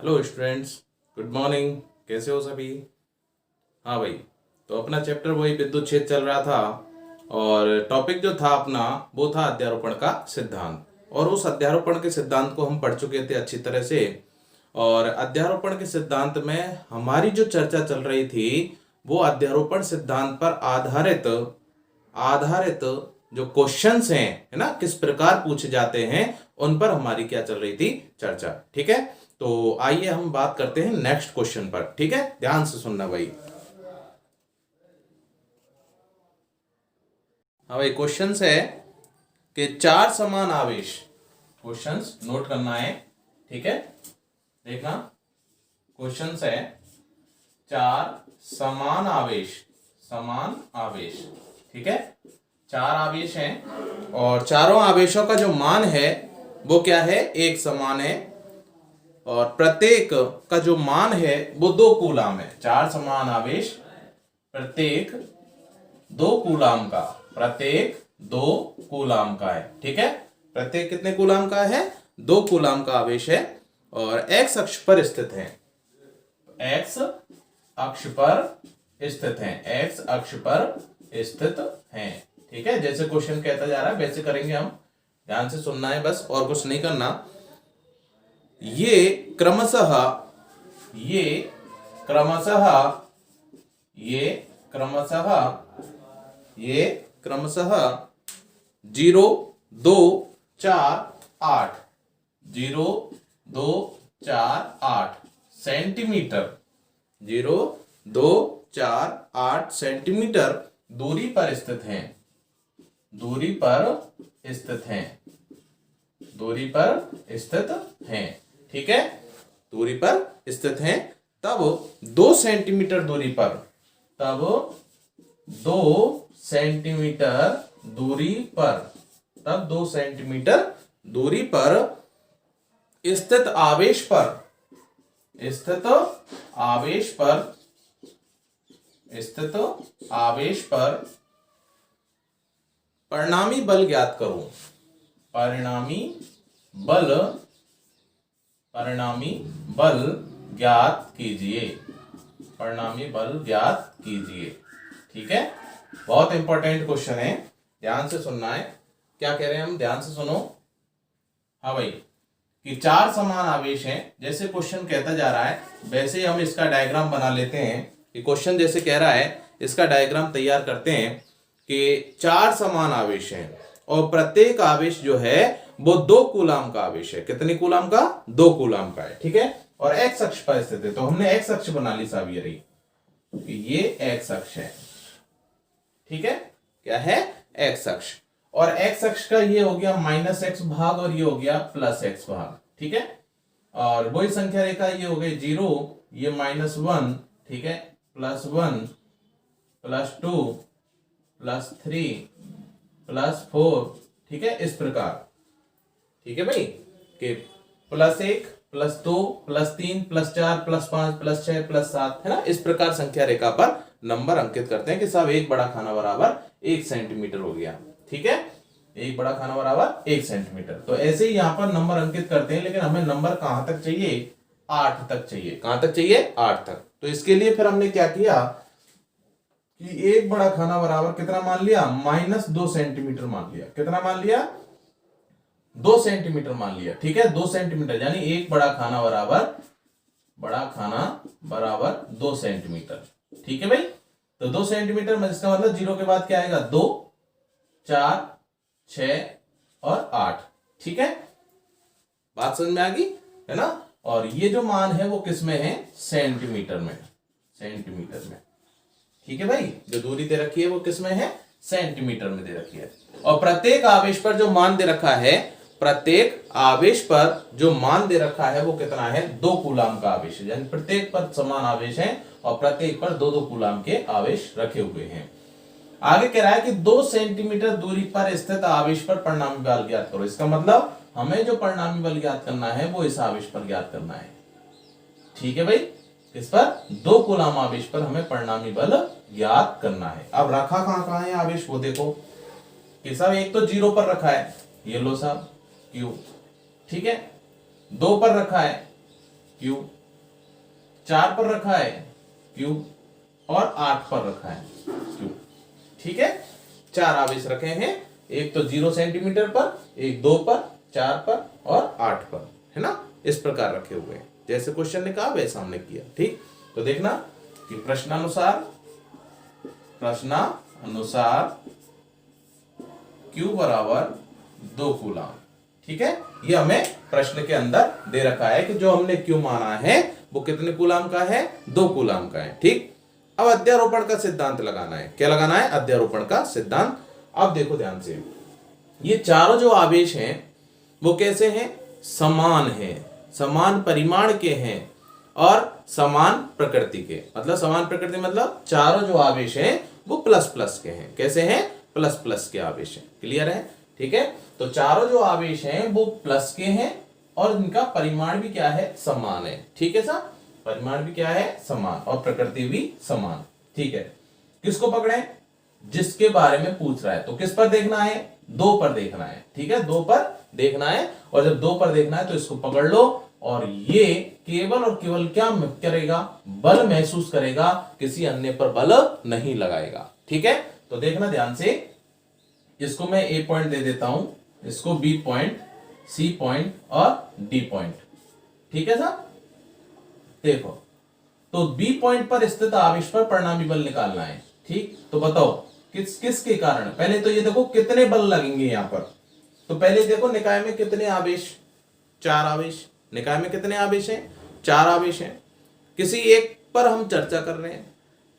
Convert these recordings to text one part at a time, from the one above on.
Hello students, good morning. कैसे हो सभी? हाँ भाई, तो अपना चैप्टर वही विद्युत क्षेत्र चल रहा था और टॉपिक जो था अपना वो था अध्यारोपण का सिद्धांत। और उस अध्यारोपण के सिद्धांत को हम पढ़ चुके थे अच्छी तरह से। और अध्यारोपण के सिद्धांत में हमारी जो चर्चा चल रही थी वो अध्यारोपण सिद्धांत पर आधारित आधारित जो क्वेश्चंस हैं, है ना, किस प्रकार पूछे जाते हैं, उन पर हमारी क्या चल रही थी चर्चा। ठीक है, तो आइए हम बात करते हैं नेक्स्ट क्वेश्चन पर। ठीक है, ध्यान से सुनना भाई। हाँ भाई, क्वेश्चंस है कि चार समान आवेश, क्वेश्चंस नोट करना है। ठीक है, देखना, क्वेश्चंस है चार समान आवेश, समान आवेश। ठीक है, चार आवेश हैं और चारों आवेशों का जो मान है वो क्या है, एक समान है। और प्रत्येक का जो मान है वो 2 कूलाम है। चार समान आवेश, प्रत्येक 2 कूलाम का, प्रत्येक 2 कूलाम का है। ठीक है, प्रत्येक कितने कूलाम का है? 2 कूलाम का आवेश है और एक्स अक्ष पर स्थित है। एक्स अक्ष पर स्थित है, एक्स अक्ष पर स्थित है। ठीक है, जैसे क्वेश्चन कहता जा रहा है वैसे करेंगे हम। ध्यान से सुनना है बस, और कुछ नहीं करना। ये क्रमशः ये क्रमशः ये क्रमशः ये क्रमशः 0, 2, 4, 8, 0, 2, 4, 8 सेंटीमीटर, 0, 2, 4, 8 सेंटीमीटर दूरी पर स्थित हैं, दूरी पर स्थित हैं, दूरी पर स्थित हैं। ठीक है, दूरी पर स्थित हैं। तब 2 सेंटीमीटर दूरी पर, तब 2 सेंटीमीटर दूरी पर, तब 2 सेंटीमीटर दूरी पर स्थित आवेश पर, स्थित आवेश पर, स्थित आवेश पर परिणामी बल ज्ञात करो। परिणामी बल, परिणामी बल ज्ञात कीजिए, परिणामी बल ज्ञात कीजिए। ठीक है, बहुत इंपॉर्टेंट क्वेश्चन है, ध्यान से सुनना है। क्या कह रहे हैं हम, ध्यान से सुनो। हाँ भाई, कि चार समान आवेश हैं, जैसे क्वेश्चन कहता जा रहा है वैसे ही हम इसका डायग्राम बना लेते हैं। कि क्वेश्चन जैसे कह रहा है इसका डायग्राम तैयार करते हैं कि चार समान आवेश हैं और प्रत्येक आवेश जो है वो 2 कूलाम का आवेश है। कितने कूलाम का? 2 कूलाम का है। ठीक है, और एक्स अक्ष पर स्थित है, तो हमने एक्स अक्ष बना ली साहब, ये रही कि ये एक्स अक्ष है। ठीक है, क्या है? एक्स अक्ष। और एक्स अक्ष का ये हो गया -x भाग और ये हो गया +x भाग। ठीक है, और वही संख्या रेखा ये हो गई 0, ये -1, ठीक है, +1, +2, +3, +4, ठीक है, इस प्रकार। ठीक है भाई, कि +1, +2, +3, +4, +5, +6, +7, है ना, इस प्रकार संख्या रेखा पर नंबर अंकित करते हैं कि साहब एक बड़ा खाना बराबर 1 सेंटीमीटर हो गया। ठीक है, एक बड़ा खाना बराबर 1 सेंटीमीटर। तो ऐसे ही यहां पर नंबर अंकित करते हैं, लेकिन हमें नंबर कहां तक चाहिए? 8 तक चाहिए। कहां तक चाहिए? 8 तक। तो इसके लिए फिर हमने क्या किया कि एक बड़ा खाना बराबर कितना मान लिया? -2 सेंटीमीटर मान लिया। कितना मान लिया? 2 सेंटीमीटर मान लिया। ठीक है, 2 सेंटीमीटर, यानी एक बड़ा खाना बराबर, बड़ा खाना बराबर 2 सेंटीमीटर। ठीक है भाई, तो 2 सेंटीमीटर में इसका मतलब 0 के बाद क्या आएगा? 2, 4, 6 और 8। ठीक है, बात समझ में आ गई है ना। और ये जो मान है वो किस में है? सेंटीमीटर में, सेंटीमीटर में। ठीक है भाई, जो दूरी दे रखी है वो किस में है? सेंटीमीटर में दे रखी है। और प्रत्येक आवेश पर जो मान दे रखा है, प्रत्येक आवेश पर जो मान दे रखा है वो कितना है? 2 कूलाम का आवेश है। यानी प्रत्येक पर समान आवेश है और प्रत्येक पर 2-2 कूलाम के आवेश रखे हुए हैं। आगे कह रहा है कि 2 सेंटीमीटर दूरी पर स्थित आवेश पर परिणामी बल ज्ञात करो। इसका मतलब हमें जो परिणामी बल ज्ञात करना है वो इस आवेश पर ज्ञात करना है। ठीक है भाई, इस पर 2 कूलाम आवेश पर हमें परिणामी बल ज्ञात करना है। अब रखा कहां कहां है आवेश वो देखो कि साहब एक तो 0 पर रखा है, ये लो साहब Q, ठीक है, 2 पर रखा है Q, 4 पर रखा है Q और 8 पर रखा है Q। ठीक है, 4 आवेश रखे हैं, एक तो 0 सेंटीमीटर पर, एक 2 पर, 4 पर और 8 पर, है ना। इस प्रकार रखे हुए हैं, जैसे क्वेश्चन ने कहा वैसा हमने किया। ठीक, तो देखना कि प्रश्नानुसार Q बराबर 2 कूलाम। ठीक है, ये हमें प्रश्न के अंदर दे रखा है कि जो हमने Q माना है वो कितने कूलाम का है, 2 कूलाम का है। ठीक, अब अध्यारोपण का सिद्धांत लगाना है। क्या लगाना है, अध्यारोपण का सिद्धांत। अब देखो ध्यान से, ये चारों जो आवेश हैं वो कैसे हैं, समान हैं, समान परिमाण के हैं और समान प्रकृति के। मतलब समान प्रकृति मतलब चारों जो आवेश हैं वो प्लस प्लस के हैं। कैसे हैं, प्लस प्लस के आवेश हैं। क्लियर है। ठीक है, तो चारों जो आवेश हैं वो प्लस के हैं और इनका परिमाण भी क्या है, समान है। ठीक है साहब, परिमाण भी क्या है, समान, और प्रकृति भी समान। ठीक है, किसको पकड़े, जिसके बारे में पूछ रहा है। तो किस पर देखना है, 2 पर देखना है। ठीक है, 2 पर देखना है, और जब 2 पर देखना है तो इसको पकड़ लो, और ये केवल और केवल क्या करेगा, बल महसूस करेगा, किसी अन्य पर बल नहीं लगाएगा। ठीक है, तो देखना ध्यान से, इसको मैं A पॉइंट दे देता हूं, इसको B पॉइंट, C पॉइंट और D पॉइंट। ठीक है साहब, देखो, तो B पॉइंट पर स्थित आवेश पर परिणामी बल निकालना है। ठीक, तो बताओ किसके कारण। पहले तो ये देखो कितने बल लगेंगे यहां पर। तो पहले देखो निकाय में कितने आवेश, 4 आवेश। निकाय में कितने आवेश हैं, 4 आवेश हैं। किसी एक पर हम चर्चा कर रहे हैं,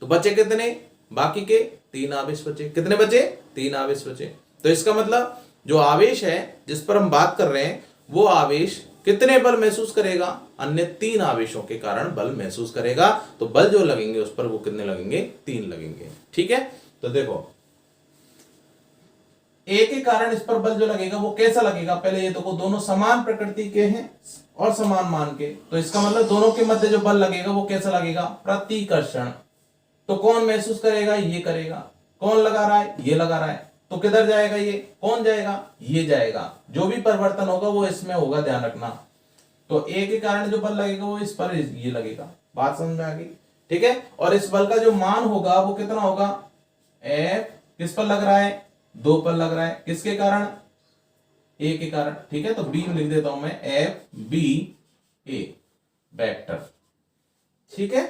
तो बचे कितने, बाकी के 3 आवेश बचे। कितने बचे, 3 आवेश बचे। तो इसका मतलब जो आवेश है जिस पर हम बात कर रहे हैं वो आवेश कितने बल महसूस करेगा, अन्य 3 आवेशों के कारण बल महसूस करेगा। तो बल जो लगेंगे उस पर वो कितने लगेंगे, 3 लगेंगे। ठीक है, तो देखो ए के कारण इस पर बल जो लगेगा वो कैसा लगेगा, पहले ये देखो दोनों समान प्रकृति के हैं और समान मान के, तो इसका मतलब दोनों के मध्य जो बल लगेगा वो कैसा लगेगा, प्रतिकर्षण। तो कौन महसूस करेगा, ये करेगा। कौन लगा रहा है, ये लगा रहा है। तो किधर जाएगा, ये कौन जाएगा, ये जाएगा। जो भी परिवर्तन होगा वो इसमें होगा, ध्यान रखना। तो ए के कारण जो बल लगेगा वो इस पर ये लगेगा। बात समझ में आ गई। ठीक है, और इस बल का जो मान होगा वो कितना होगा, F किस पर लग रहा है, 2 पर लग रहा है। किसके कारण, ए के कारण। ठीक है, तो बी में लिख देता हूं मैं, F B A वेक्टर। ठीक है,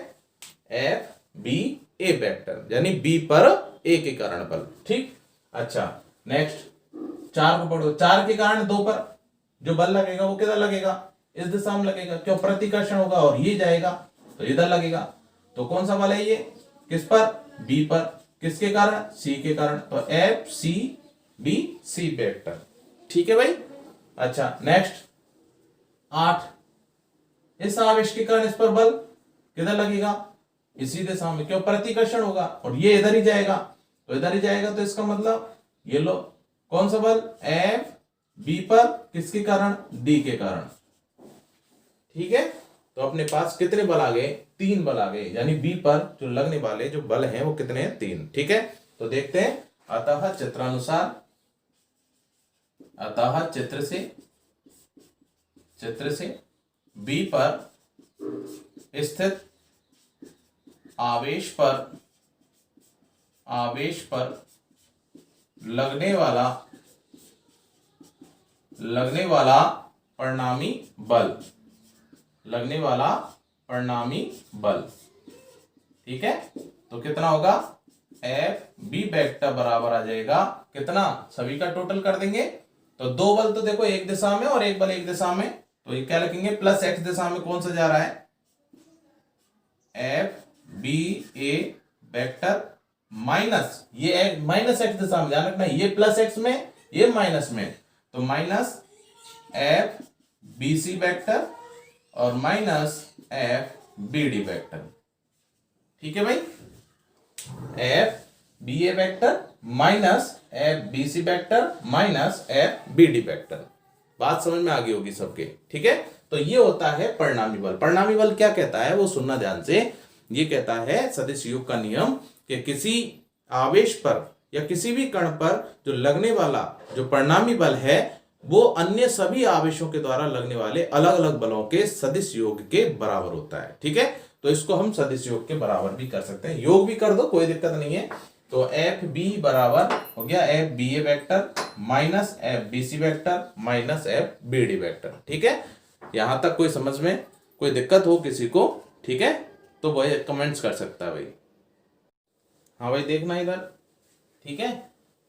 F B A वेक्टर, यानी बी पर ए के कारण बल। ठीक, अच्छा नेक्स्ट 4 को पढ़ो। 4 के कारण 2 पर जो बल लगेगा वो किधर लगेगा, इस दिशा में लगेगा। क्यों, प्रतिकर्षण होगा और ये जाएगा तो इधर लगेगा। तो कौन सा बल है ये, किस पर, बी पर। किसके कारण, सी के कारण। तो F C B C vector. ठीक है भाई। अच्छा नेक्स्ट 8, इस आवेश के कारण इस पर बल किधर लगेगा, इसी दिशा में। क्यों, प्रतिकर्षण होगा और ये इधर ही जाएगा तो इधर ही जाएगा। तो इसका मतलब ये लो, कौन सा बल, F B पर, किसके कारण, D के कारण। ठीक है, तो अपने पास कितने बल आ गए, 3 बल आ गए, यानी बी पर जो लगने वाले जो बल हैं वो कितने हैं, 3। ठीक है, तो देखते हैं। अतः चित्रानुसार, अतः चित्र से बी पर स्थित आवेश पर लगने वाला परिणामी बल, ठीक है, तो कितना होगा, F B वेक्टर बराबर आ जाएगा कितना, सभी का टोटल कर देंगे। तो 2 बल तो देखो एक दिशा में और एक बल एक दिशा में, तो ये क्या लिखेंगे, प्लस x दिशा में कौन सा जा रहा है, F B A vector minus, ये माइनस x दिशा में, ध्यान रखना, ये प्लस x में, ये माइनस में, तो minus F B C vector और minus F B D vector. ठीक है भाई, F B A vector minus F B C vector minus F B D vector. बात समझ में आ गई होगी सबके। ठीक है, तो ये होता है परिणामी बल। परिणामी बल क्या कहता है वो सुनना ध्यान से। ये कहता है सदिश योग का नियम कि किसी आवेश पर या किसी भी कण पर जो लगने वाला जो परिणामी बल है वो अन्य सभी आवेशों के द्वारा लगने वाले अलग अलग बलों के सदिश योग के बराबर होता है। ठीक है, तो इसको हम सदिश योग के बराबर भी कर सकते हैं, योग भी कर दो कोई दिक्कत नहीं है। तो एफ बी बराबर हो गया F B A vector minus F B C vector minus F B D vector. ठीक है, यहां तक कोई समझ में कोई दिक्कत हो किसी को, ठीक है, तो वही कमेंट्स कर सकता है भाई। हाँ भाई देखना इधर, ठीक है।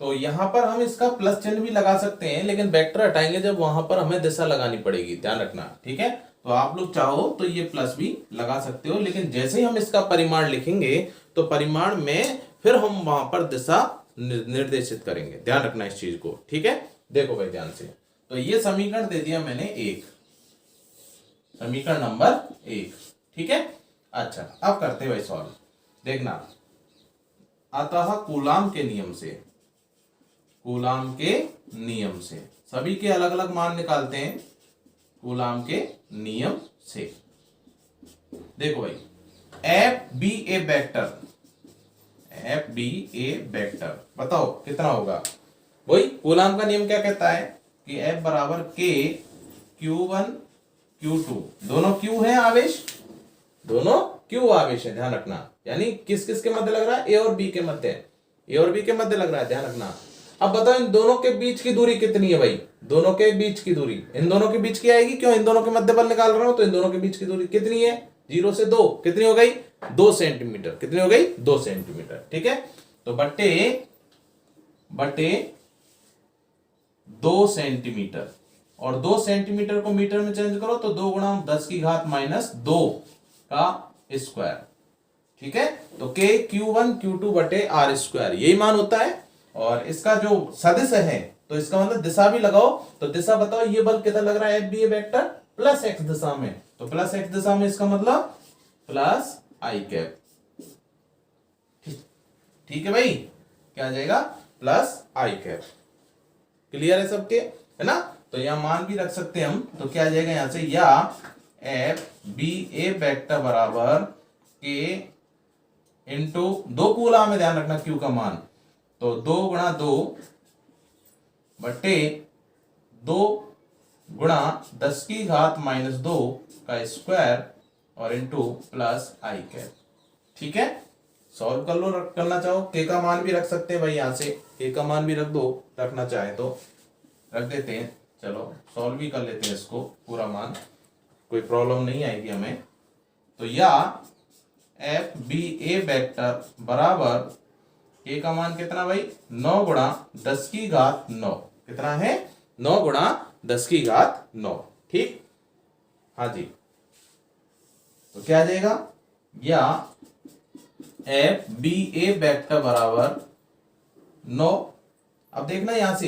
तो यहां पर हम इसका प्लस चिन्ह भी लगा सकते हैं, लेकिन वेक्टर हटाएंगे जब वहां पर हमें दिशा लगानी पड़ेगी, ध्यान रखना। ठीक है, तो आप लोग चाहो तो ये प्लस भी लगा सकते हो, लेकिन जैसे ही हम इसका परिमाण लिखेंगे तो परिमाण में फिर हम वहां पर दिशा निर्देशित करेंगे, ध्यान रखना इस चीज को। ठीक है, देखो भाई ध्यान से, तो ये समीकरण दे दिया मैंने एक, समीकरण नंबर 1। ठीक है, अच्छा अब करते भाई सॉल्व, देखना। अतः कूलाम के नियम से, कूलाम के नियम से सभी के अलग अलग मान निकालते हैं, कूलाम के नियम से। देखो भाई एफ बी ए वेक्टर, एफ बी ए वेक्टर बताओ कितना होगा। वही कूलाम का नियम क्या कहता है कि एफ बराबर के Q1 Q2, दोनों क्यू है आवेश, दोनों क्यू आवेश है, ध्यान रखना। यानी किस किस के मध्य लग रहा है, ए और बी के मध्य, ए और बी के मध्य लग रहा है, ध्यान रखना। अब बताओ इन दोनों के बीच की दूरी कितनी है भाई, दोनों के बीच की दूरी, इन दोनों के बीच की आएगी, क्यों इन दोनों के मध्य बल निकाल रहा हूं, तो इन दोनों के बीच की दूरी कितनी है, 0 से 2, कितनी हो गई 2 सेंटीमीटर, कितनी हो गई 2 सेंटीमीटर। ठीक है, तो बट्टे 2 सेंटीमीटर, और 2 सेंटीमीटर को मीटर में चेंज करो तो 2 गुणा 10 की घात माइनस 2 का स्क्वायर। ठीक है, तो के Q1 Q2 बटे आर स्क्वायर यही मान होता है। और इसका जो सदिश है तो इसका मतलब दिशा भी लगाओ, तो दिशा बताओ ये बल कितना लग रहा है, एफ बी ए वेक्टर प्लस एक्स दिशा में, तो प्लस एक्स दिशा में इसका मतलब प्लस आई कैप। ठीक है भाई, क्या आ जाएगा प्लस आई कैप। क्लियर है सबके, है ना। तो यहां मान भी रख सकते हैं हम, तो क्या आ जाएगा यहां से, या एफ बी ए वेक्टर बराबर के इंटू 2 कूलाम में, ध्यान रखना क्यू का मान, तो 2 गुणा 2 बटे 2 गुणा 10 की घात माइनस 2 का स्क्वायर और इंटू प्लस आई कैप। ठीक है, सॉल्व कर लो, करना चाहो के का मान भी रख सकते हैं भाई, यहां से के का मान भी रख दो, रखना चाहे तो रख देते हैं। चलो सॉल्व भी कर लेते हैं इसको, पूरा मान, कोई प्रॉब्लम नहीं आएगी हमें। तो या एफ बी ए वेक्टर बराबर के का मान कितना भाई, 9 गुणा 10 की घात 9, कितना है 9 गुणा 10 की घात 9। ठीक, हाँ जी, तो क्या आ जाएगा, या एफ बी ए वेक्टर बराबर 9। अब देखना यहां से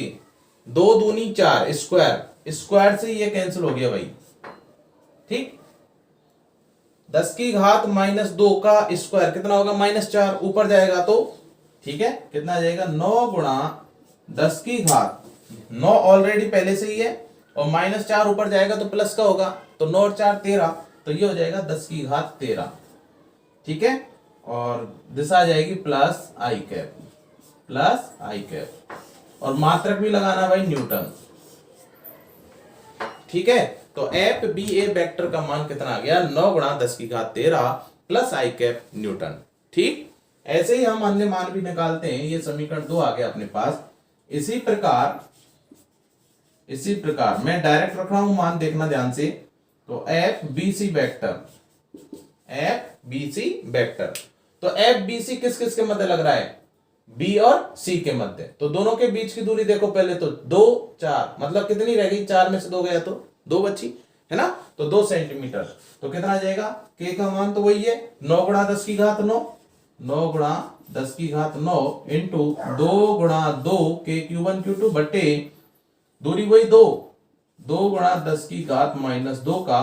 2 दूनी 4 स्क्वायर, स्क्वायर से ये कैंसिल हो गया भाई। ठीक, 10 की घात माइनस 2 का स्क्वायर कितना होगा -4, ऊपर जाएगा तो ठीक है कितना आ जाएगा 9 गुणा 10 की घात 9 ऑलरेडी पहले से ही है, और -4 ऊपर जाएगा तो प्लस का होगा, तो 9 और 4 13, तो ये हो जाएगा 10 की घात 13। ठीक है, और दिशा आ जाएगी प्लस आई कैप, प्लस आई कैप, और मात्रक भी लगाना भाई न्यूटन। ठीक है, तो एफ बी ए वेक्टर का मान कितना आ गया, 9 गुणा 10 की घात 13 प्लस आई कैप न्यूटन। ठीक, ऐसे ही हम अन्य मान भी निकालते हैं, ये समीकरण 2 आ गया अपने पास। इसी प्रकार मैं डायरेक्ट रख रहा हूं मान, देखना ध्यान से। तो F B C vector, F B C vector, तो एफ बी सी किस किस के मध्य लग रहा है, बी और सी के मध्य, तो दोनों के बीच की दूरी देखो पहले, तो 2 4 मतलब कितनी रह गई, 4 में से 2 गया तो 2 बची, है ना, तो 2 सेंटीमीटर। तो कितना आ जाएगा, के का मान तो वही है 9 गुणा 10 की घात 9, 9 गुणा 10 की घात 9 इंटू 2 गुणा 2 के Q1 Q2 बटे दूरी वही 2 गुणा 10 की घात माइनस 2 का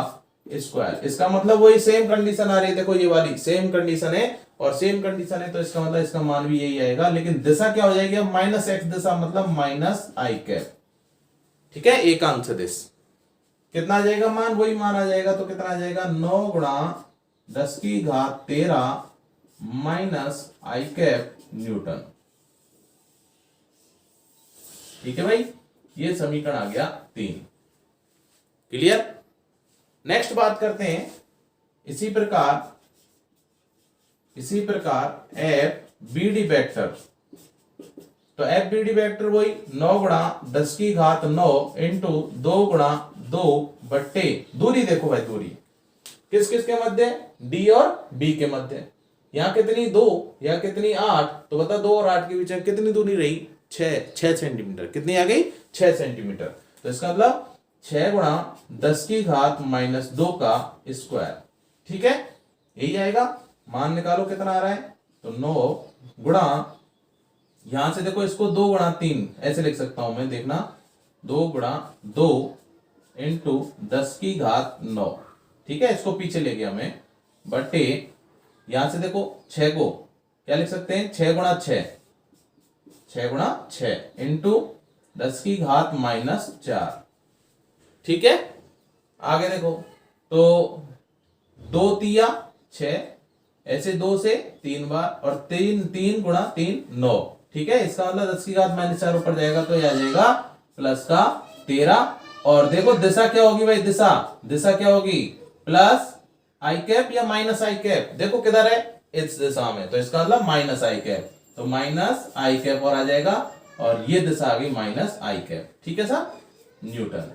स्क्वायर। इसका मतलब वही सेम कंडीशन आ रही है, देखो ये वाली सेम कंडीशन है, और सेम कंडीशन है तो इसका मतलब इसका मान भी यही आएगा, लेकिन दिशा क्या हो जाएगी अब माइनस एक्स दिशा, मतलब माइनस आई कैप। ठीक है, एकांक सदिश कितना आ जाएगा मान, वही मान आ जाएगा, तो कितना आ जाएगा 9 गुणा 10 की घात 13 माइनस आई कैप न्यूटन। ठीक है भाई, ये समीकरण आ गया 3। क्लियर। नेक्स्ट बात करते हैं इसी प्रकार एफ बी डी वेक्टर। तो एफ बी डी वेक्टर वही 9 गुणा 10 की घात 9 इंटू 2 गुणा 2 बट्टे दूरी। देखो भाई दूरी किस किस के मध्य, डी और बी के मध्य। यहाँ कितनी 2, यहाँ कितनी 8, तो बता 2 और 8 के बीच में कितनी दूरी रही, 6 सेंटीमीटर। कितनी आ गई, 6 सेंटीमीटर। तो इसका मतलब 6 गुणा 10 की घात -2 का स्क्वायर। ठीक है, यही आएगा। मान निकालो कितना आ रहा है, तो 9 गुणा, यहां से देखो इसको 2 गुणा 3 ऐसे लिख सकता हूं मैं, देखना 2 गुणा 2 इंटू 10 की घात 9। ठीक है, इसको पीछे ले गया मैं, बटे यहां से देखो 6 को क्या लिख सकते हैं, 6 गुणा 6 इंटू 10 की घात -4। ठीक है, आगे देखो तो 2 तिया 6, ऐसे 2 से 3 बार, और 3 गुणा 3 9। ठीक है, इसका मतलब 10 की घात -4 ऊपर जाएगा तो यह आ जाएगा प्लस का 13। और देखो दिशा क्या होगी भाई, दिशा क्या होगी, प्लस आई कैप या माइनस आई कैप। देखो किधर है, इस दिशा में, तो इसका मतलब माइनस आई कैप, तो माइनस आई कैप और आ जाएगा, और ये दिशा आ गई माइनस आई कैप। ठीक है सर, न्यूटन।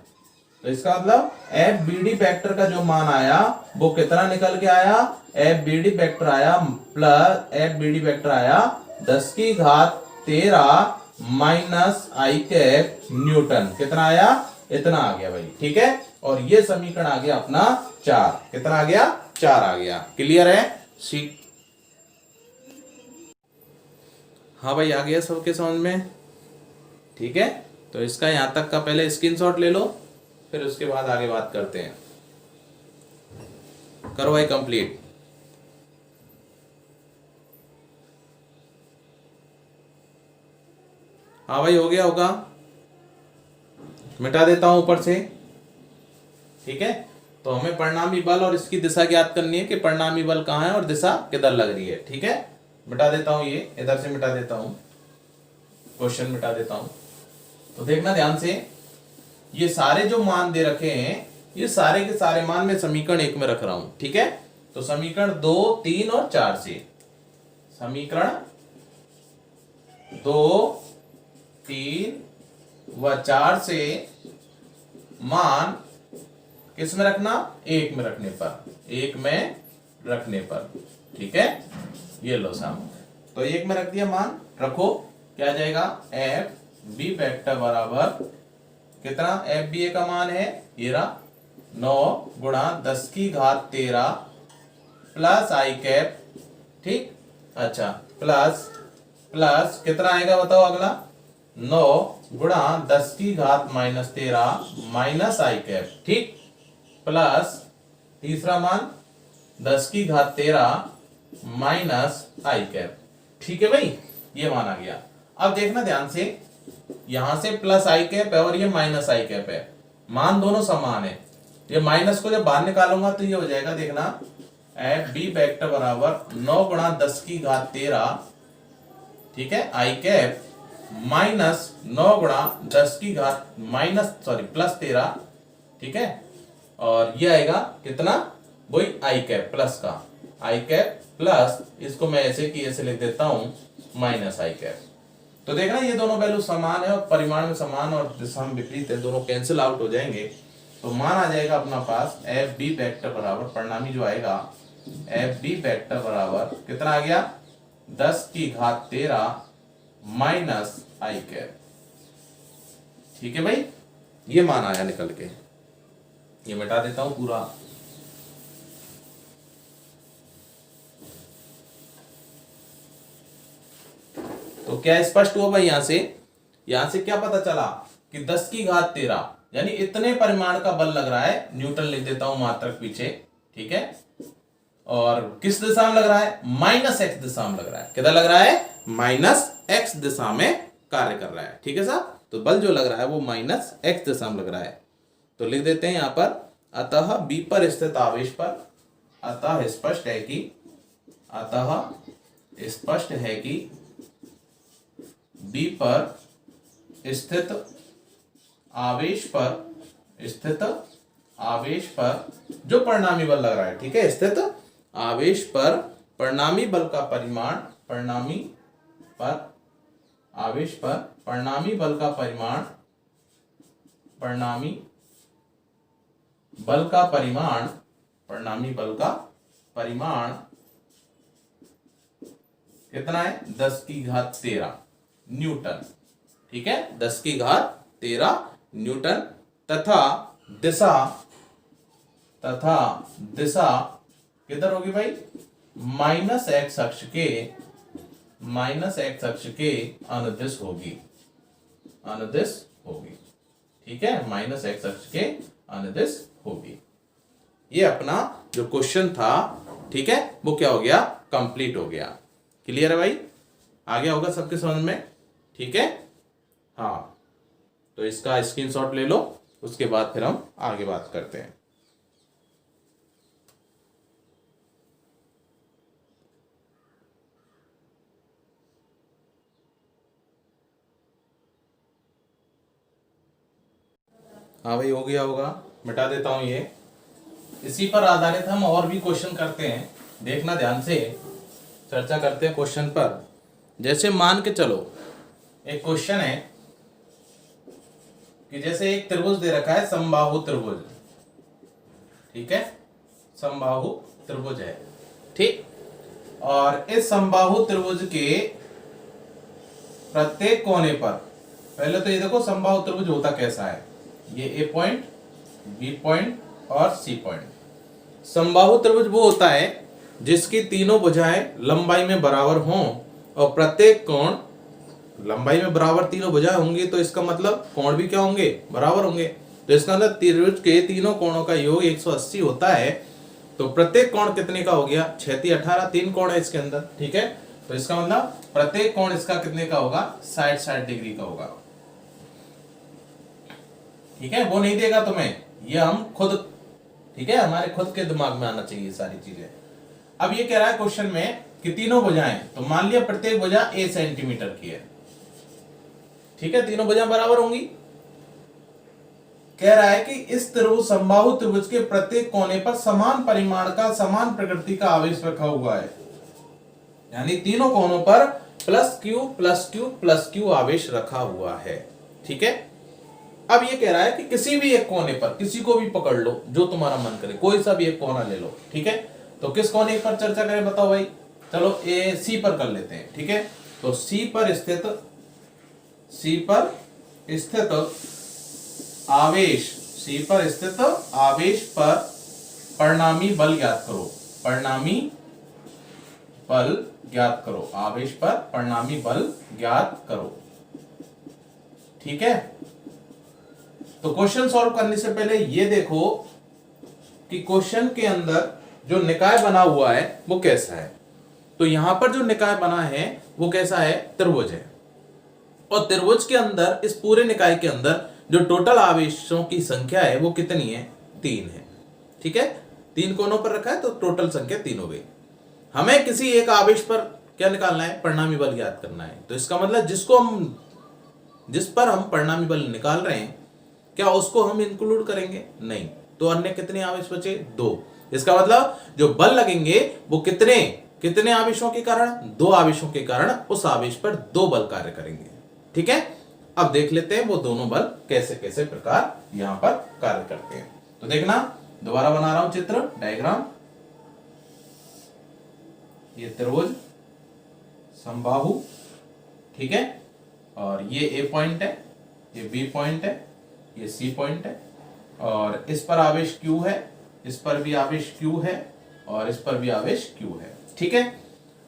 तो इसका मतलब एफ बी डी वेक्टर का जो मान आया वो कितना निकल के आया, एफ बी डी वेक्टर आया plus F B D vector आया 10 की घात 13 माइनस आई कैप न्यूटन। कितना आया, इतना आ गया भाई। ठीक है, और ये समीकरण आ गया अपना 4। कितना आ गया, 4 आ गया। क्लियर है, सी। हाँ भाई, आ गया सबके समझ में। ठीक है, तो इसका यहां तक का पहले स्क्रीनशॉट ले लो, फिर उसके बाद आगे बात करते हैं। करो भाई कंप्लीट। हाँ भाई, हो गया होगा, मिटा देता हूं ऊपर से। ठीक है, तो हमें परिणामी बल और इसकी दिशा ज्ञात करनी है कि परिणामी बल कहां है और दिशा किधर लग रही है। ठीक है, मिटा देता हूं, ये इधर से मिटा देता हूं, क्वेश्चन मिटा देता हूं। तो देखना ध्यान से, ये सारे जो मान दे रखे हैं, ये सारे के सारे मान मैं समीकरण 1 में रख रहा हूं। ठीक है, तो समीकरण 2, 3 और 4 से, समीकरण 2, 3 व 4 से मान किस में रखना, 1 में रखने पर। ठीक है, ये लो सामने, तो 1 में रख दिया मान, रखो क्या जाएगा, एफ बी वेक्टर बराबर कितना, एफ बी ए का मान है ये रहा 9 गुणा 10 की घात 13 प्लस आई कैप। ठीक, अच्छा, प्लस कितना आएगा बताओ अगला, 9 गुणा 10 की घात -13 माइनस आई कैप। ठीक, प्लस तीसरा मान 10 की घात 13 माइनस आई कैप। ठीक है भाई, ये मान आ गया। अब देखना ध्यान से, यहां से प्लस आई कैप है और ये माइनस आई कैप है, मान दोनों समान है। ये माइनस को जब बाहर निकालूंगा तो ये हो जाएगा, देखना एफ बी वेक्टर बराबर 9 गुणा 10 की घात 13, ठीक है, आई कैप माइनस 9 गुणा 10 की घात प्लस 13। ठीक है, और ये आएगा कितना, वही आई कैप प्लस का, आई कैप प्लस, इसको मैं ऐसे की ऐसे लिख देता हूं माइनस आई कैप। तो देखना ये दोनों वैल्यू समान है और परिमाण में समान और दिशा में विपरीत है, दोनों कैंसिल आउट हो जाएंगे। तो मान आ जाएगा अपना पास एफ बी वेक्टर बराबर, परिणामी जो आएगा एफ बी वेक्टर बराबर कितना आ गया, 10 की घात 13 माइनस आई कैप। ठीक है भाई, ये मान आया निकल के, ये मिटा देता हूं पूरा। तो क्या स्पष्ट हुआ भाई, यहां से क्या पता चला कि 10 की घात 13 यानी इतने परिमाण का बल लग रहा है, न्यूटन लिख देता हूं मात्रक पीछे। ठीक है, और किस दिशा में लग रहा है, माइनस एक्स दिशा में लग रहा है। किधर लग रहा है, माइनस एक्स दिशा में कार्य कर रहा है। ठीक है साहब, तो बल जो लग रहा है वो माइनस एक्स दिशा में लग रहा है। तो लिख देते हैं यहां पर, अतः बी पर स्थित आवेश पर, अतः स्पष्ट है कि बी पर स्थित आवेश पर स्थित आवेश पर जो परिणामी बल लग रहा है, ठीक है, स्थित आवेश पर परिणामी बल का परिमाण, परिणामी पर आवेश पर परिणामी बल का परिमाण, परिणामी बल का परिमाण, परिणामी बल का परिमाण कितना है? 10⁻13 न्यूटन, ठीक है, 10⁻13 न्यूटन। तथा दिशा किधर होगी भाई? माइनस एक्स अक्ष के अनुदिश होगी, ठीक है, माइनस एक्स अक्ष के अनुदिश होगी। ये अपना जो क्वेश्चन था, ठीक है, वो क्या हो गया? कंप्लीट हो गया। क्लियर है भाई? आ गया होगा सबके समझ में, ठीक है। हाँ, तो इसका स्क्रीनशॉट ले लो, उसके बाद फिर हम आगे बात करते हैं। हाँ भाई, हो गया होगा, मिटा देता हूं ये। इसी पर आधारित हम और भी क्वेश्चन करते हैं, देखना ध्यान से, चर्चा करते हैं क्वेश्चन पर। जैसे मान के चलो, एक क्वेश्चन है कि जैसे एक त्रिभुज दे रखा है, समबाहु त्रिभुज, ठीक है, समबाहु त्रिभुज है, ठीक। और इस समबाहु त्रिभुज के प्रत्येक कोने पर, पहले तो ये देखो समबाहु त्रिभुज होता कैसा है, ये ए पॉइंट, बी पॉइंट और सी पॉइंट। समबाहु त्रिभुज वो होता है जिसकी तीनों भुजाएं लंबाई में बराबर हों और प्रत्येक कोण लंबाई में बराबर तीनों भुजाएं होंगी, तो इसका मतलब कोण भी क्या होंगे? बराबर होंगे। तो इसका मतलब त्रिभुज के तीनों कोणों का योग 180 होता है। तो प्रत्येक कोण कितने का हो गया? 6 × 18, 3 कोण है इसके अंदर, ठीक है। तो इसका मतलब प्रत्येक कोण इसका कितने का होगा? 60 डिग्री का होगा, ठीक है। वो नहीं देगा तुम्हें, ये हम खुद, ठीक है, हमारे खुद के दिमाग में आना चाहिए सारी चीजें। अब ये कह रहा है क्वेश्चन में कि तीनों भुजाएं, तो मान लिया प्रत्येक भुजा a सेंटीमीटर की है, ठीक है, तीनों भुजाएं बराबर होंगी। कह रहा है कि इस त्रिभुज समबाहु त्रिभुज के प्रत्येक कोने पर समान परिमाण का, समान प्रकृति का आवेश रखा हुआ है, यानी तीनों कोनों पर +Q आवेश रखा हुआ है, ठीक है। अब ये कह रहा है कि किसी भी एक कोने पर, किसी को भी पकड़ लो जो तुम्हारा मन करे, कोई सा भी एक कोना ले लो, ठीक है। तो किस कोने पर चर्चा करें बताओ भाई? चलो सी पर कर लेते हैं, ठीक है। तो सी पर स्थित आवेश पर परिणामी बल ज्ञात करो, परिणामी बल ज्ञात करो, आवेश पर परिणामी बल ज्ञात करो, ठीक है। तो क्वेश्चन सॉल्व करने से पहले ये देखो कि क्वेश्चन के अंदर जो निकाय बना हुआ है वो कैसा है। तो यहां पर जो निकाय बना है वो कैसा है? त्रिभुज है। और त्रिभुज के अंदर, इस पूरे निकाय के अंदर जो टोटल आवेशों की संख्या है वो कितनी है? 3 है, ठीक है। 3 कोनों पर रखा है तो टोटल संख्या 3 हो गई। हमें किसी एक आवेश पर क्या निकालना है? परिणामी बल ज्ञात करना है। तो इसका मतलब जिस पर हम परिणामी बल निकाल रहे हैं, क्या उसको हम इंक्लूड करेंगे? नहीं। तो अन्य कितने आवेश बचे? 2। इसका मतलब जो बल लगेंगे वो कितने आवेशों के कारण? 2 आवेशों के कारण उस आवेश पर 2 बल कार्य करेंगे, ठीक है। अब देख लेते हैं वो दोनों बल कैसे कैसे प्रकार यहां पर कार्य करते हैं। तो देखना, दोबारा बना रहा हूं चित्र, डायग्राम। ये त्रिभुज समबाहु, ठीक है, और ये ए पॉइंट है, ये बी पॉइंट है, ये सी पॉइंट है, और इस पर आवेश Q है, इस पर भी आवेश Q है, और इस पर भी आवेश Q है, ठीक है।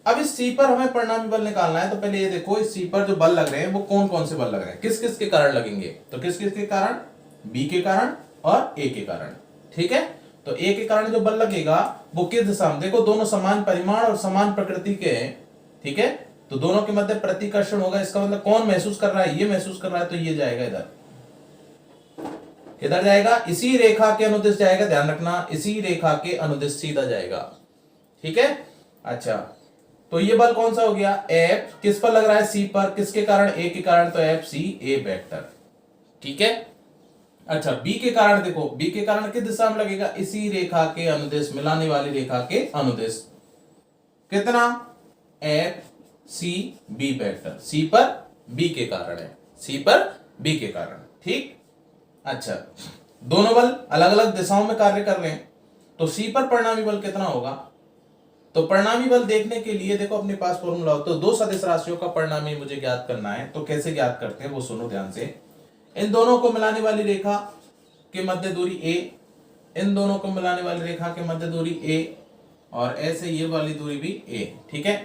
अब इस C पर हमें परिणामी बल निकालना है। तो पहले ये देखो, इस C पर जो बल लग रहे हैं वो कौन कौन से बल लग रहे हैं, किस किस के कारण लगेंगे? तो किस किस के कारण? B के कारण और A के कारण, ठीक है। तो A के कारण जो बल लगेगा वो किस दिशा में? देखो, दोनों समान परिमाण और समान प्रकृति के हैं, ठीक है। तो दोनों के मध्य प्रतिकर्षण होगा। इसका मतलब कौन महसूस कर रहा है? ये महसूस कर रहा है, तो ये जाएगा इधर, इधर जाएगा, इसी रेखा के अनुदिश जाएगा, ध्यान रखना, इसी रेखा के अनुदिश सीधा जाएगा, ठीक है। अच्छा, तो ये बल कौन सा हो गया? F किस पर लग रहा है? C पर। किसके कारण? A के कारण। तो FC A वेक्टर, ठीक है। अच्छा बी के कारण देखो, बी के कारण किस दिशा में लगेगा, इसी रेखा के अनुदेश, मिलाने वाली रेखा के अनुदेश। कितना, एफ सी बी वेक्टर, सी पर बी के कारण है, सी पर बी के कारण, ठीक। अच्छा दोनों बल अलग अलग दिशाओं में कार्य कर रहे हैं, तो सी पर परिणामी बल कितना होगा, तो परिणामी बल देखने के लिए देखो अपने पास फॉर्मूला हो, तो दो सदिश राशियों का परिणामी मुझे ज्ञात करना है, तो कैसे ज्ञात करते हैं वो सुनो ध्यान से। इन दोनों को मिलाने वाली रेखा के मध्य दूरी ए, इन दोनों को मिलाने वाली रेखा के मध्य दूरी ए, और ऐसे ये वाली दूरी भी ए, ठीक है।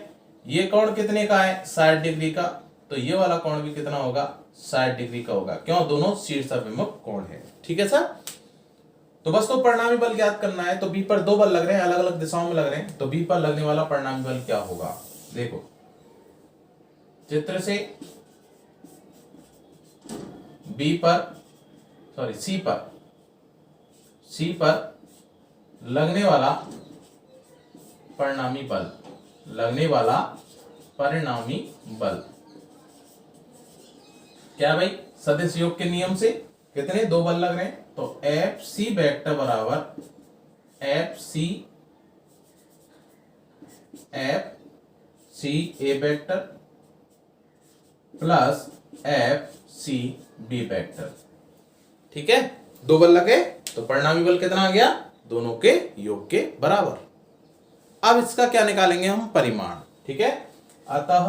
ये कोण कितने का है, 60 डिग्री का, तो ये वाला कोण भी कितना होगा, 60 डिग्री का होगा, क्यों, दोनों शीर्षाभिमुख कोण है, ठीक है सर। तो बस तो परिणामी बल ज्ञात करना है, तो बी पर दो बल लग रहे हैं, अलग अलग दिशाओं में लग रहे हैं, तो बी पर लगने वाला परिणामी बल क्या होगा, देखो चित्र से बी पर, सॉरी सी पर लगने वाला परिणामी बल, लगने वाला परिणामी बल क्या भाई, सदिश योग के नियम से कितने, दो बल लग रहे हैं, तो एफ सी वेक्टर बराबर F C A vector plus F C B vector, ठीक है। दो बल लगे तो परिणामी बल कितना आ गया, दोनों के योग के बराबर। अब इसका क्या निकालेंगे हम, परिमाण, ठीक है। अतः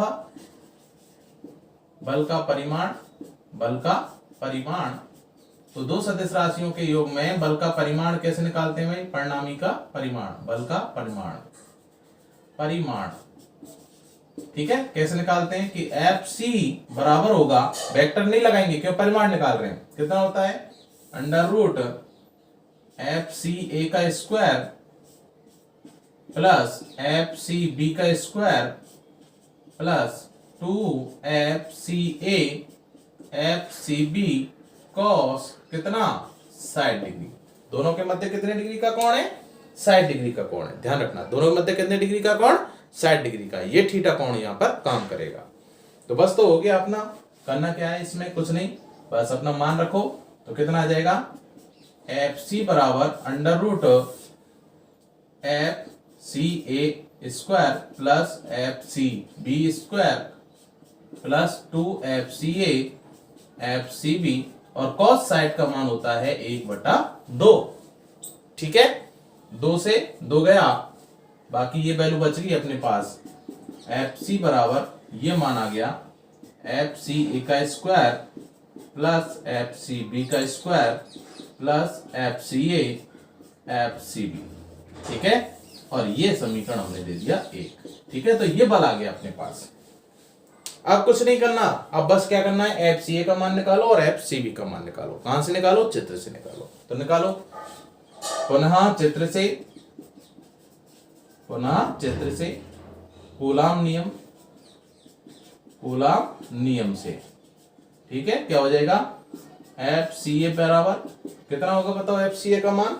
बल का परिमाण, तो दो सदिश राशियों के योग में बल का परिमाण कैसे निकालते हैं भाई, परिणामी का परिमाण, बल का परिमाण, ठीक है। कैसे निकालते हैं कि एफ सी बराबर होगा, वेक्टर नहीं लगाएंगे क्यों, परिमाण निकाल रहे हैं, कितना होता है, under root F C A का square plus F C B का square plus 2 C A F C B cos कितना, 60 डिग्री। दोनों के मध्य कितने डिग्री का कोण है, 60 डिग्री का कोण है, ध्यान रखना, दोनों के मध्य कितने डिग्री का कोण, 60 डिग्री का, ये थीटा कोण यहाँ पर काम करेगा। तो बस तो हो गया अपना, करना क्या है इसमें, कुछ नहीं, बस अपना मान रखो, तो कितना आ जाएगा, एफ सी बराबर under root F C A square plus F C B square plus 2 C F C B, और कॉस साइड का मान होता है 1/2, ठीक है। 2 से 2 गया, बाकी ये वैल्यू बच गई अपने पास, एफ सी बराबर ये मान आ गया एफ सी ए का square plus F C B का square plus F C A F C B, ठीक है। और ये समीकरण हमने दे दिया 1, ठीक है। तो ये बल आ गया अपने पास। अब कुछ नहीं करना, अब बस क्या करना है, एफ सी ए का मान निकालो और एफ सी बी का मान निकालो। कहां से निकालो, चित्र से निकालो, तो निकालो पुनः चित्र से कूलाम नियम से, ठीक है। क्या हो जाएगा, एफ सी ए बराबर कितना होगा बताओ, एफ सी ए का मान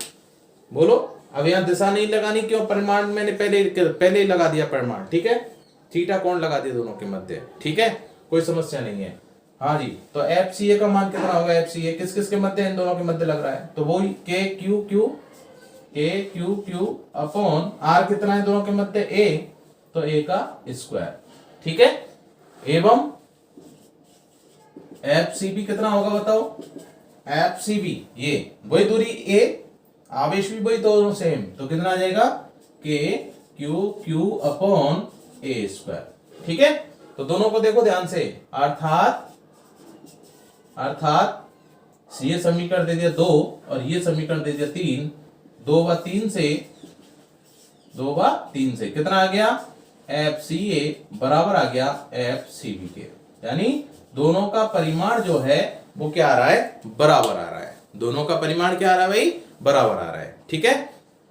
बोलो। अब यहां दिशा नहीं लगानी, क्यों, परिमाण मैंने पहले ही लगा दिया परिमाण, ठीक है, थीटा कोण लगा दिया दोनों के मध्य, ठीक है, कोई समस्या नहीं है। हाँ जी, तो एफ सी ए का मान कितना होगा, एफ सी ए किस किस के मध्य, इन दोनों के मध्य लग रहा है, तो वो के क्यू क्यू अपॉन आर कितना है दोनों के मध्य, ए, तो ए का स्क्वायर, ठीक है। एवं एफ सी बी कितना होगा बताओ, एफ सी बी ये वही दूरी ए, आवेश भी वही, दोनों सेम, तो कितना आ जाएगा, के क्यू क्यू अपॉन ए स्क्वायर, ठीक है। तो दोनों को देखो ध्यान से, अर्थात ये समीकरण दे दिया 2 और ये समीकरण दे दिया 3, 2/3 से कितना आ गया, एफ सी ए बराबर आ गया एफ सी बी के, यानी दोनों का परिमाण जो है वो क्या आ रहा है, बराबर आ रहा है। दोनों का परिमाण क्या आ रहा है भाई, बराबर आ रहा है, ठीक है।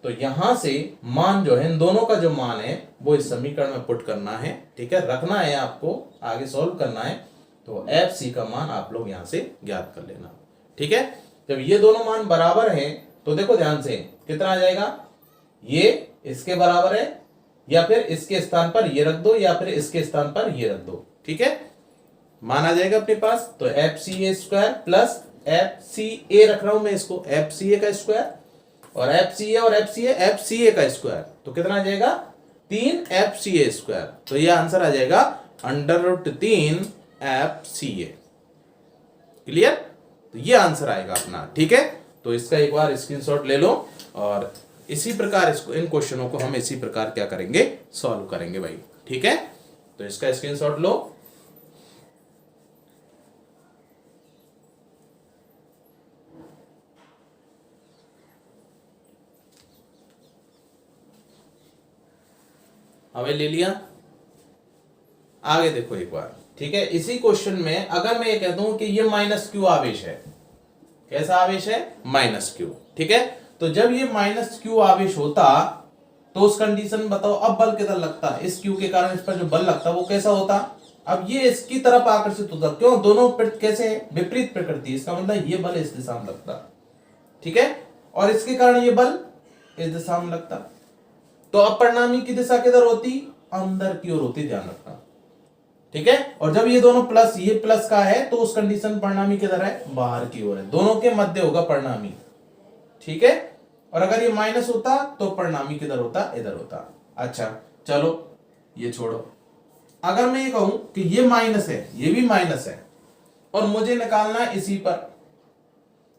तो यहां से मान जो है, इन दोनों का जो मान है वो इस समीकरण में पुट करना है, ठीक है, रखना है आपको, आगे सॉल्व करना है। तो एफ सी का मान आप लोग यहां से ज्ञात कर लेना, ठीक है। जब ये दोनों मान बराबर हैं तो देखो ध्यान से कितना आ जाएगा, ये इसके बराबर है, या फिर इसके स्थान पर ये रख दो, या फिर इसके स्थान पर ये रख दो, ठीक है, मान आ जाएगा अपने पास। तो F C A square plus F C ए रख रहा हूं मैं इसको, एफ सी ए का स्क्वायर, और एफ सी ए और एफ सी ए का स्क्वायर, तो कितना आ जाएगा 3 एफ सी ए स्क्वायर। तो ये आंसर आ जाएगा √3 एफ सी ए। क्लियर? तो ये आंसर आएगा अपना। ठीक है, तो इसका एक बार स्क्रीनशॉट ले लो, और इसी प्रकार इसको, इन क्वेश्चनों को हम इसी प्रकार क्या करेंगे, सॉल्व करेंगे भाई। ठीक है, तो इसका स्क्रीनशॉट लो। हमें ले लिया, आगे देखो एक बार। ठीक है, इसी क्वेश्चन में अगर मैं ये कहता हूं कि ये माइनस क्यू आवेश है, कैसा आवेश है, माइनस क्यू। ठीक है, तो जब ये माइनस क्यू आवेश होता तो उस कंडीशन बताओ, अब बल किधर लगता, इस क्यू के कारण इस पर जो बल लगता वो कैसा होता, अब ये इसकी तरफ आकर्षित होता। क्यों, दोनों कैसे विपरीत प्रकृति, इसका मतलब ये बल इस दिशा में लगता। ठीक है, और इसके कारण ये बल इस दिशा में लगता, तो अब परिणामी की दिशा किधर होती, अंदर की ओर होती, ध्यान रखना। ठीक है, और जब ये दोनों प्लस, ये प्लस का है तो उस कंडीशन परिणामी किधर है, बाहर की ओर है, दोनों के मध्य होगा परिणामी। ठीक है, और अगर ये माइनस होता तो परिणामी किधर होता, इधर होता। अच्छा चलो ये छोड़ो, अगर मैं ये कहूं कि ये माइनस है, ये भी माइनस है, और मुझे निकालना है इसी पर,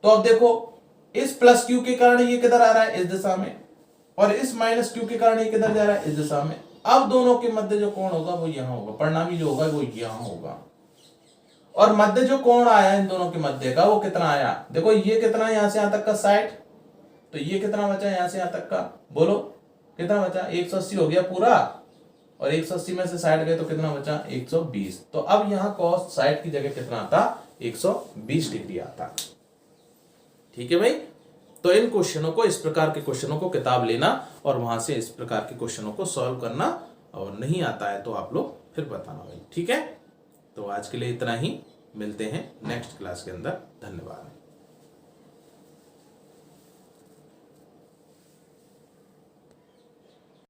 तो अब देखो इस प्लस क्यू के कारण ये किधर आ रहा है, इस दिशा में, और इस माइनस क्यू के कारण ये किधर जा रहा है, इस दिशा में। अब दोनों के मध्य जो कोण होगा वो यहां होगा, परिणामी जो होगा वो यहां होगा, और मध्य जो कोण आया इन दोनों के मध्य का वो कितना आया, देखो ये कितना, यहां से यहां तक का 60, तो ये कितना बचा यहां से यहां तक का, बोलो कितना बचा, 180 हो गया पूरा, और 180 में से 60 गए तो कितना बचा, 120। तो अब यहां cos 60 की जगह कितना आता, 120 डिग्री आता। ठीक है भाई, तो इन क्वेश्चनों को, इस प्रकार के क्वेश्चनों को किताब लेना और वहां से इस प्रकार के क्वेश्चनों को सॉल्व करना, और नहीं आता है तो आप लोग फिर बताना भाई। ठीक है, तो आज के लिए इतना ही, मिलते हैं नेक्स्ट क्लास के अंदर। धन्यवाद।